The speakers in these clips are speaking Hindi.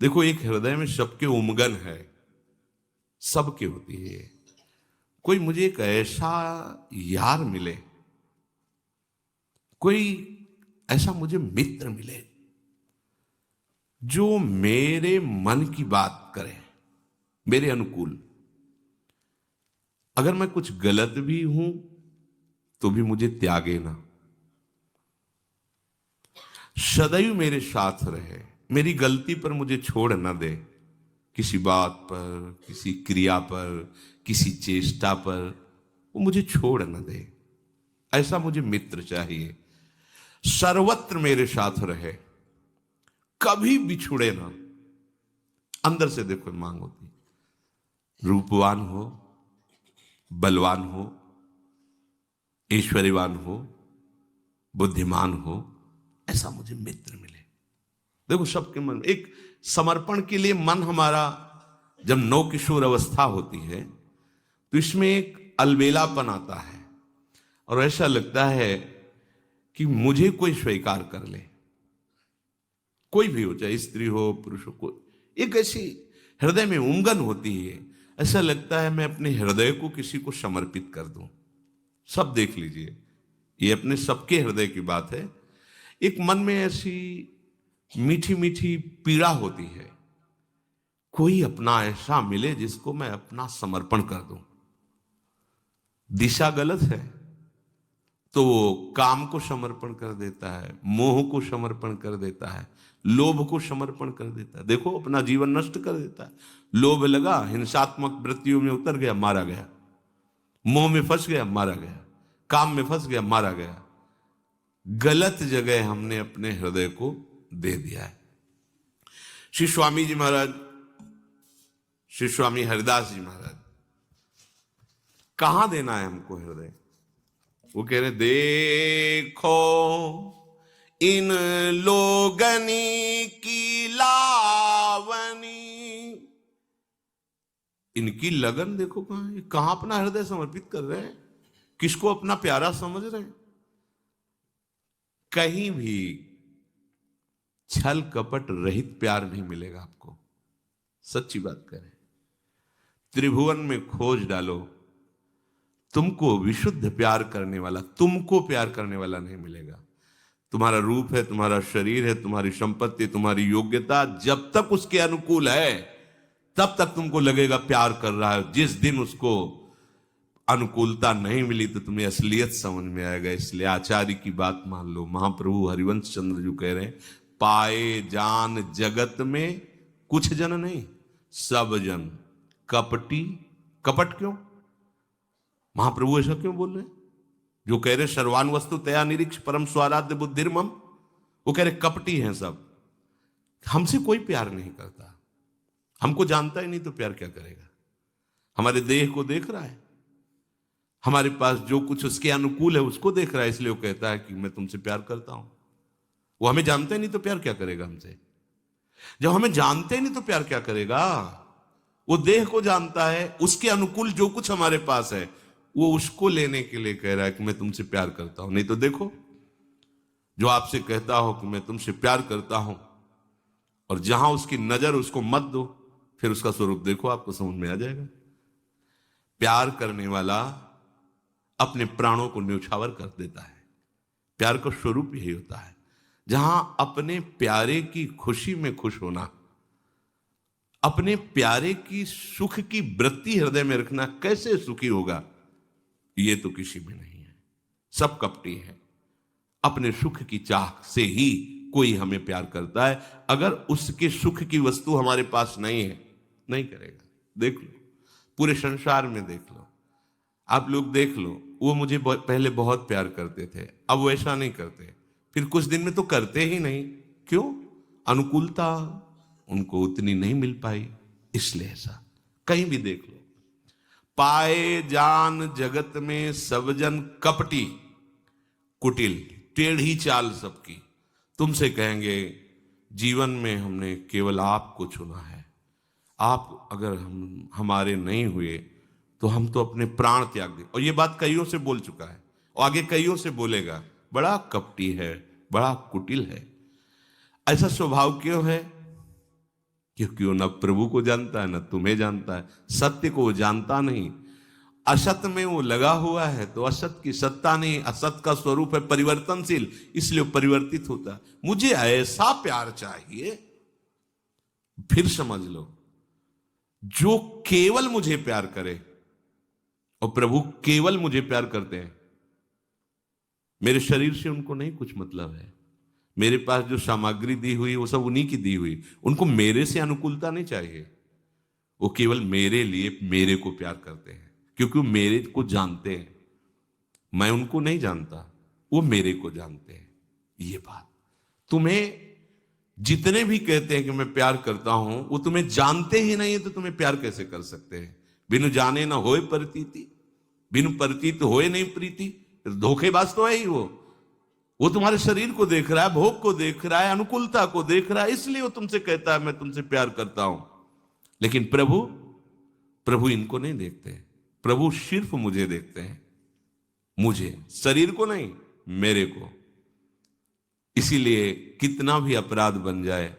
देखो, एक हृदय में सबके उमगन है, सबके होती है। कोई मुझे एक ऐसा यार मिले, कोई ऐसा मुझे मित्र मिले जो मेरे मन की बात करे, मेरे अनुकूल। अगर मैं कुछ गलत भी हूं तो भी मुझे त्यागे ना, सदैव मेरे साथ रहे, मेरी गलती पर मुझे छोड़ ना दे, किसी बात पर, किसी क्रिया पर, किसी चेष्टा पर वो मुझे छोड़ न दे। ऐसा मुझे मित्र चाहिए, सर्वत्र मेरे साथ रहे, कभी बिछुड़े ना। अंदर से देखो मांग होती, रूपवान हो, बलवान हो, ऐश्वर्यवान हो, बुद्धिमान हो, ऐसा मुझे मित्र मिले। देखो, सबके मन एक समर्पण के लिए मन हमारा जब नौ किशोर अवस्था होती है तो इसमें एक अलबेलापन आता है और ऐसा लगता है कि मुझे कोई स्वीकार कर ले, कोई भी हो, चाहे स्त्री हो पुरुष हो, कोई एक ऐसी हृदय में उमगन होती है। ऐसा लगता है मैं अपने हृदय को किसी को समर्पित कर दूं। सब देख लीजिए, ये अपने सबके हृदय की बात है। एक मन में ऐसी मीठी मीठी पीड़ा होती है, कोई अपना ऐसा मिले जिसको मैं अपना समर्पण कर दूं। दिशा गलत है तो वो काम को समर्पण कर देता है, मोह को समर्पण कर देता है, लोभ को समर्पण कर देता है। देखो, अपना जीवन नष्ट कर देता है। लोभ लगा, हिंसात्मक वृत्तियों में उतर गया, मारा गया। मोह में फंस गया, मारा गया। काम में फंस गया, मारा गया। गलत जगह हमने अपने हृदय को दे दिया है। श्री स्वामी जी महाराज, श्री स्वामी हरिदास जी महाराज, कहां देना है हमको हृदय? वो कह रहे, देखो इन लोगनी की लावनी, इनकी लगन देखो कहां है, कहां अपना हृदय समर्पित कर रहे हैं, किसको अपना प्यारा समझ रहे हैं। कहीं भी छल कपट रहित प्यार नहीं मिलेगा आपको, सच्ची बात करें। त्रिभुवन में खोज डालो, तुमको विशुद्ध प्यार करने वाला, तुमको प्यार करने वाला नहीं मिलेगा। तुम्हारा रूप है, तुम्हारा शरीर है, तुम्हारी संपत्ति, तुम्हारी योग्यता जब तक उसके अनुकूल है तब तक तुमको लगेगा प्यार कर रहा है। जिस दिन उसको अनुकूलता नहीं मिली तो तुम्हें असलियत समझ में आएगा। इसलिए आचार्य की बात मान लो। महाप्रभु हरिवंश चंद्र जो कह रहे हैं, पाए जान जगत में कुछ जन नहीं, सब जन कपटी। कपट क्यों? महाप्रभु ऐसा क्यों बोल रहे हैं? जो कह रहे सर्वान वस्तु तया निरीक्ष परम स्वाराध्य बुद्धिर्मम, वो कह रहे कपटी हैं सब, हमसे कोई प्यार नहीं करता। हमको जानता ही नहीं तो प्यार क्या करेगा? हमारे देह को देख रहा है, हमारे पास जो कुछ उसके अनुकूल है उसको देख रहा है, इसलिए वो कहता है कि मैं तुमसे प्यार करता हूं। वो हमें जानता ही नहीं तो प्यार क्या करेगा हमसे? जब हमें जानते ही नहीं तो प्यार क्या करेगा? वो देह को जानता है, उसके अनुकूल जो कुछ हमारे पास है वो उसको लेने के लिए कह रहा है कि मैं तुमसे प्यार करता हूं। नहीं तो देखो, जो आपसे कहता हो कि मैं तुमसे प्यार करता हूं और जहां उसकी नजर उसको मत दो, फिर उसका स्वरूप देखो, आपको समझ में आ जाएगा। प्यार करने वाला अपने प्राणों को न्यौछावर कर देता है। प्यार का स्वरूप यही होता है। जहां अपने प्यारे की खुशी में खुश होना, अपने प्यारे की सुख की वृत्ति हृदय में रखना, कैसे सुखी होगा ये तो किसी में नहीं है। सब कपटी है। अपने सुख की चाह से ही कोई हमें प्यार करता है। अगर उसके सुख की वस्तु हमारे पास नहीं है, नहीं करेगा। देख लो, पूरे संसार में देख लो, आप लोग देख लो, वो मुझे पहले बहुत प्यार करते थे, अब वो ऐसा नहीं करते, फिर कुछ दिन में तो करते ही नहीं। क्यों? अनुकूलता उनको उतनी नहीं मिल पाई, इसलिए ऐसा। कहीं भी देख लो, पाए जान जगत में सब जन कपटी, कुटिल, टेढ़ी चाल सबकी। तुमसे कहेंगे जीवन में हमने केवल आपको चुना है, आप अगर हम हमारे नहीं हुए तो हम तो अपने प्राण त्याग दें। और ये बात कईयों से बोल चुका है और आगे कईयों से बोलेगा। बड़ा कपटी है, बड़ा कुटिल है। ऐसा स्वभाव क्यों है? क्योंकि वो न प्रभु को जानता है न तुम्हें जानता है, सत्य को वो जानता नहीं। असत में वो लगा हुआ है तो असत की सत्ता नहीं, असत का स्वरूप है परिवर्तनशील, इसलिए वो परिवर्तित होता है। मुझे ऐसा प्यार चाहिए, फिर समझ लो, जो केवल मुझे प्यार करे, और प्रभु केवल मुझे प्यार करते हैं। मेरे शरीर से उनको नहीं कुछ मतलब है, मेरे पास जो सामग्री दी हुई वो सब उन्हीं की दी हुई, उनको मेरे से अनुकूलता नहीं चाहिए। वो केवल मेरे लिए मेरे को प्यार करते हैं, क्योंकि वो मेरे को जानते हैं, मैं उनको नहीं जानता, वो मेरे को जानते हैं। ये बात तुम्हें जितने भी कहते हैं कि मैं प्यार करता हूं, वो तुम्हें जानते ही नहीं है तो तुम्हें प्यार कैसे कर सकते हैं? बिनु जाने ना होए प्रतीति, बिनु प्रतीत होए नहीं प्रीति। धोखेबाज तो है ही वो तुम्हारे शरीर को देख रहा है, भोग को देख रहा है, अनुकूलता को देख रहा है, इसलिए वो तुमसे कहता है मैं तुमसे प्यार करता हूं। लेकिन प्रभु इनको नहीं देखते, प्रभु सिर्फ मुझे देखते हैं, मुझे, शरीर को नहीं, मेरे को। इसीलिए कितना भी अपराध बन जाए,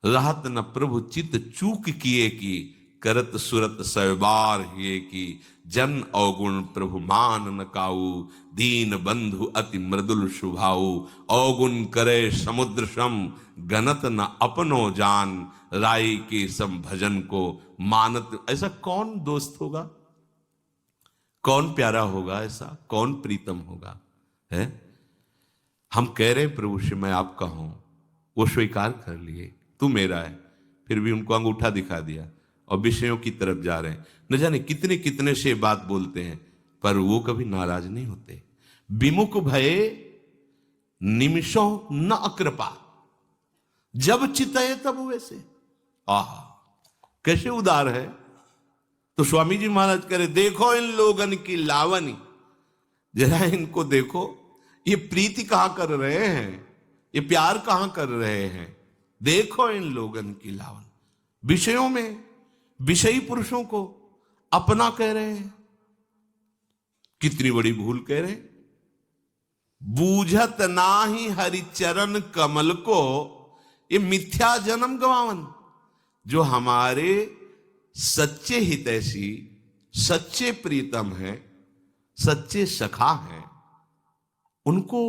रहत न प्रभु चित चूक किए की, करत सुरत सैबार हिए की, जन अवगुण प्रभु मान न काऊ, दीन बंधु अति मृदुल शुभाऊ, अवगुण करे समुद्र सम, गनत न अपनो जान, राई के सम भजन को मानत। ऐसा कौन दोस्त होगा, कौन प्यारा होगा, ऐसा कौन प्रीतम होगा? है हम कह रहे हैं प्रभु से मैं आपका हूं, वो स्वीकार कर लिए तू मेरा है, फिर भी उनको अंगूठा दिखा दिया और विषयों की तरफ जा रहे हैं। न जाने कितने कितने से बात बोलते हैं, पर वो कभी नाराज नहीं होते। विमुख भये निमिषों न अकृपा, जब चितये तब वैसे। आहा, कैसे उदार है। तो स्वामी जी महाराज कह रहे, देखो इन लोगन की लावनी, जरा इनको देखो, ये प्रीति कहां कर रहे हैं, ये प्यार कहां कर रहे हैं। देखो इन लोगन की लावन, विषयों में विषयी पुरुषों को अपना कह रहे हैं। कितनी बड़ी भूल कह रहे हैं। बूझत नाही हरिचरण कमल को, ये मिथ्या जन्म गवावन। जो हमारे सच्चे हितैषी, सच्चे प्रीतम हैं, सच्चे सखा हैं, उनको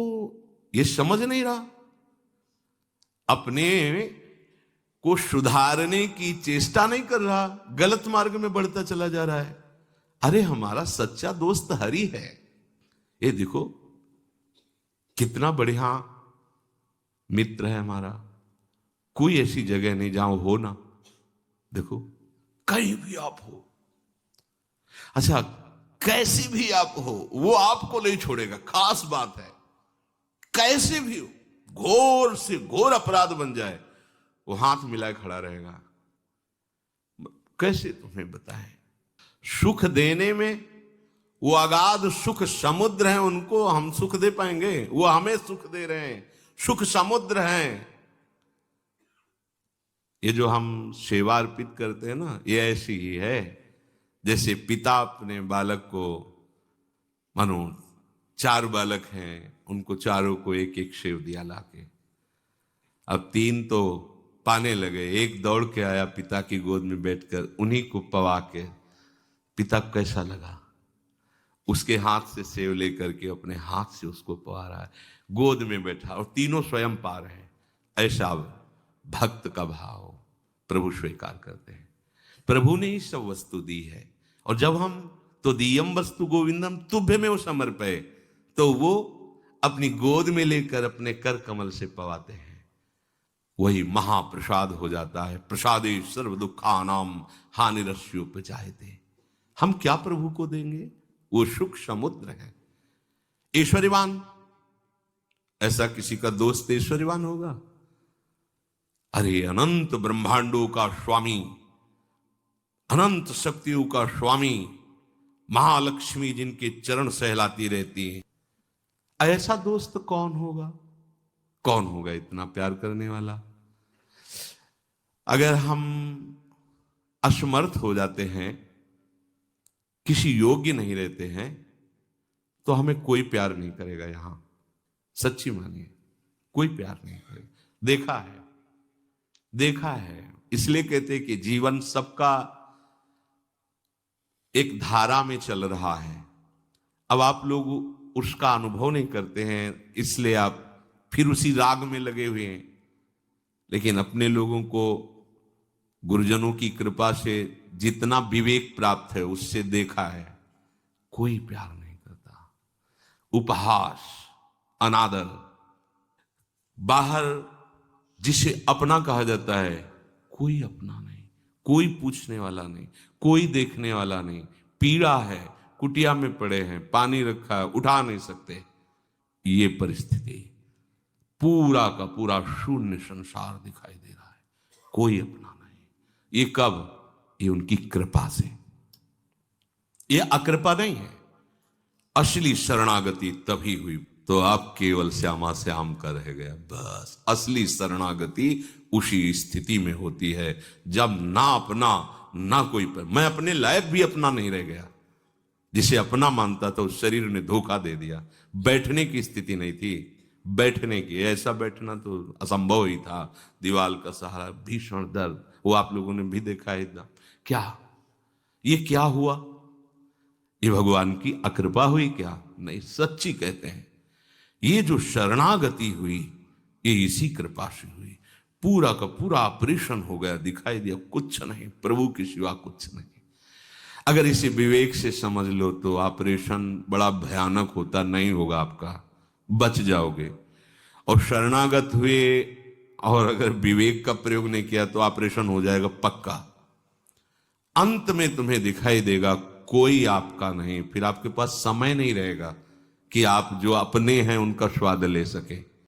ये समझ नहीं रहा, अपने को सुधारने की चेष्टा नहीं कर रहा, गलत मार्ग में बढ़ता चला जा रहा है। अरे हमारा सच्चा दोस्त हरि है। ये देखो कितना बढ़िया मित्र है हमारा, कोई ऐसी जगह नहीं जहां हो ना। देखो कहीं भी आप हो, अच्छा कैसी भी आप हो, वो आपको नहीं छोड़ेगा। खास बात है, कैसे भी हो, घोर से घोर अपराध बन जाए, वो हाथ मिलाए खड़ा रहेगा। कैसे तुम्हें बताएं। सुख देने में वो अगाध सुख समुद्र है, उनको हम सुख दे पाएंगे? वो हमें सुख दे रहे हैं, सुख समुद्र हैं। ये जो हम सेवा अर्पित करते हैं ना, ये ऐसी ही है जैसे पिता अपने बालक को, मानो 4 बालक हैं, उनको चारों को एक एक सेव दिया लाके। अब 3 तो पाने लगे, एक दौड़ के आया पिता की गोद में बैठकर उन्हीं को पवा के। पिता को कैसा लगा, उसके हाथ से सेव लेकर के अपने हाथ से उसको पवा रहा है, गोद में बैठा, और तीनों स्वयं पा रहे हैं। ऐसा भक्त का भाव प्रभु स्वीकार करते हैं। प्रभु ने ही सब वस्तु दी है, और जब हम तो दियम वस्तु गोविंदम तुभ्य में वो समर्पय, तो वो अपनी गोद में लेकर अपने कर कमल से पवाते हैं, वही महाप्रसाद हो जाता है। प्रसादे सर्व दुखानाम हानिरस्योपजायते। हम क्या प्रभु को देंगे? वो सुख समुद्र है, ऐश्वर्यवान। ऐसा किसी का दोस्त ऐश्वर्यवान होगा? अरे अनंत ब्रह्मांडों का स्वामी, अनंत शक्तियों का स्वामी, महालक्ष्मी जिनके चरण सहलाती रहती है, ऐसा दोस्त कौन होगा? कौन होगा इतना प्यार करने वाला? अगर हम असमर्थ हो जाते हैं, किसी योग्य नहीं रहते हैं, तो हमें कोई प्यार नहीं करेगा। यहां सच्ची मानिए, कोई प्यार नहीं करेगा। देखा है, इसलिए कहते कि जीवन सबका एक धारा में चल रहा है। अब आप लोग उसका अनुभव नहीं करते हैं, इसलिए आप फिर उसी राग में लगे हुए हैं। लेकिन अपने लोगों को गुरुजनों की कृपा से जितना विवेक प्राप्त है उससे देखा है, कोई प्यार नहीं करता। उपहास, अनादर, बाहर जिसे अपना कहा जाता है, कोई अपना नहीं, कोई पूछने वाला नहीं, कोई देखने वाला नहीं। पीड़ा है, कुटिया में पड़े हैं, पानी रखा है, उठा नहीं सकते। ये परिस्थिति, पूरा का पूरा शून्य संसार दिखाई दे रहा है, कोई अपना नहीं। ये कब? ये उनकी कृपा से। ये अकृपा नहीं है। असली शरणागति तभी हुई तो आप केवल श्यामा श्याम का रह गया, बस। असली शरणागति उसी स्थिति में होती है जब ना अपना ना कोई पर, मैं अपने लायक भी अपना नहीं रह गया। जिसे अपना मानता था उस शरीर ने धोखा दे दिया। बैठने की स्थिति नहीं थी, बैठने की, ऐसा बैठना तो असंभव ही था। दीवार का सहारा, भीषण दर्द, वो आप लोगों ने भी देखा है। एकदम क्या, ये क्या हुआ? ये भगवान की अकृपा हुई क्या? नहीं, सच्ची कहते हैं ये जो शरणागति हुई ये इसी कृपा से हुई। पूरा का पूरा ऑपरेशन हो गया, दिखाई दिया कुछ नहीं, प्रभु के सिवा कुछ नहीं। अगर इसे विवेक से समझ लो तो ऑपरेशन बड़ा भयानक होता नहीं होगा, आपका बच जाओगे। और शरणागत हुए और अगर विवेक का प्रयोग नहीं किया तो ऑपरेशन हो जाएगा पक्का। अंत में तुम्हें दिखाई देगा कोई आपका नहीं, फिर आपके पास समय नहीं रहेगा कि आप जो अपने हैं उनका स्वाद ले सके।